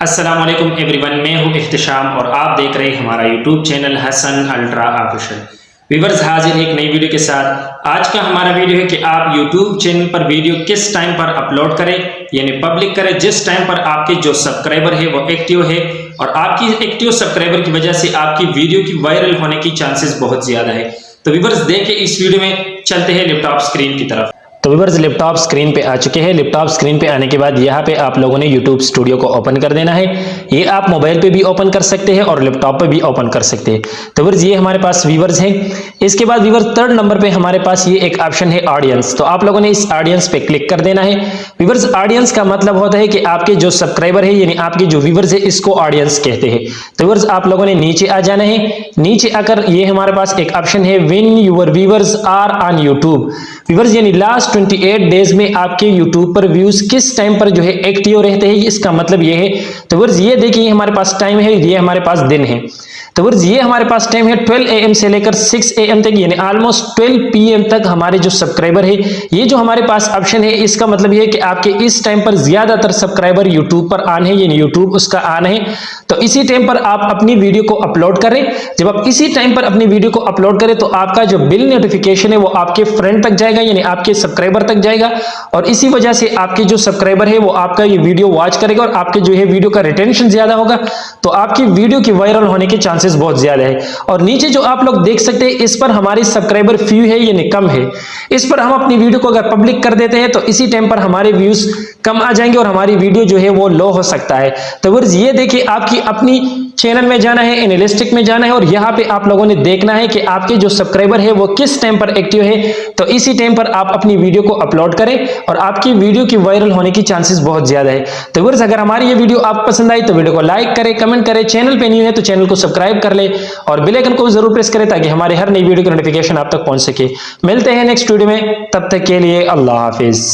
अस्सलाम वालेकुम एवरीवन, मैं हूं इख्तिशाम और आप देख रहे हैं हमारा YouTube channel Hasan ultra official. Viewers, हाजिर एक नई वीडियो के साथ। आज का हमारा वीडियो है कि आप यूट्यूब चैनल पर वीडियो किस टाइम पर अपलोड करें, यानी पब्लिक करें, जिस टाइम पर आपके जो सब्सक्राइबर है वो एक्टिव है और आपकी एक्टिव सब्सक्राइबर की वजह से आपकी वीडियो की वायरल होने की चांसेस बहुत ज्यादा है। तो व्यूअर्स, देखें इस वीडियो में, चलते हैं लैपटॉप स्क्रीन की तरफ। तो व्यूअर्स, लैपटॉप स्क्रीन पे आ चुके हैं। लैपटॉप स्क्रीन पे आने के बाद यहाँ पे आप लोगों ने YouTube स्टूडियो को ओपन कर देना है। ये आप मोबाइल पे भी ओपन कर सकते हैं और लैपटॉप पे भी ओपन कर सकते हैं। तो व्यूअर्स, ये हमारे पास व्यूअर्स है। इसके बाद व्यूअर्स, थर्ड नंबर पे हमारे पास ये एक ऑप्शन है ऑडियंस। तो आप लोगों ने इस ऑडियंस पे क्लिक कर देना है। व्यूअर्स, ऑडियंस का मतलब होता है कि आपके जो सब्सक्राइबर है यानी आपके जो व्यूअर्स है, इसको ऑडियंस कहते हैं। तो व्यूअर्स, आप लोगों ने नीचे आ जाना है। नीचे आकर ये हमारे पास एक ऑप्शन है when your viewers are on YouTube. Viewers, यानी लास्ट 28 डेज में आपके YouTube पर व्यूज किस टाइम पर जो है एक्टिव रहते हैं, इसका मतलब ये है। तो व्यूअर्स, ये देखिए हमारे पास टाइम है, ये हमारे पास दिन है। तो व्यूअर्स, ये हमारे पास टाइम है 12 AM से लेकर 6 AM तक, यानी ऑलमोस्ट 12 PM तक हमारे जो सब्सक्राइबर है, ये जो हमारे पास ऑप्शन है, इसका मतलब ये है कि आपके इस टाइम पर ज्यादातर सब्सक्राइबर YouTube पर ऑन है, यानी YouTube उसका ऑन है। तो इसी टाइम पर आप अपनी वीडियो को अपलोड करें। जब आप इसी टाइम पर अपनी वीडियो को अपलोड करें तो आपका जो बिल नोटिफिकेशन है वो आपके फ्रेंड तक जाएगा, यानी आपके सब्सक्राइबर तक जाएगा और इसी वजह से आपके जो सब्सक्राइबर है वो आपका ये वीडियो वॉच करेगा और आपके जो है वीडियो का रिटेंशन ज्यादा होगा, तो आपकी वीडियो की वायरल होने के चांसेस बहुत ज्यादा है। और नीचे जो आप लोग देख सकते हैं, इस पर हमारे सब्सक्राइबर फ्यू है यानी कम है। इस पर हम अपनी वीडियो को अगर पब्लिक कर देते हैं तो इसी टाइम पर हमारे व्यूज कम आ जाएंगे और हमारी वीडियो जो है वो लो हो सकता है। तो व्यूअर्स, ये देखिए आपकी अपनी चैनल में जाना है, एनालिस्टिक में जाना है और यहाँ पे आप लोगों ने देखना है कि आपके जो सब्सक्राइबर है वो किस टाइम पर एक्टिव है। तो इसी टाइम पर आप अपनी वीडियो को अपलोड करें और आपकी वीडियो की वायरल होने की चांसेस बहुत ज्यादा है। तो व्यूअर्स, अगर हमारी ये वीडियो आपको पसंद आई तो वीडियो को लाइक करें, कमेंट करें, चैनल पे न्यू है तो चैनल को सब्सक्राइब कर ले और बेल आइकन को जरूर प्रेस करें ताकि हमारे हर नई वीडियो की नोटिफिकेशन आप तक पहुंच सके। मिलते हैं नेक्स्ट वीडियो में, तब तक के लिए अल्लाह हाफिज।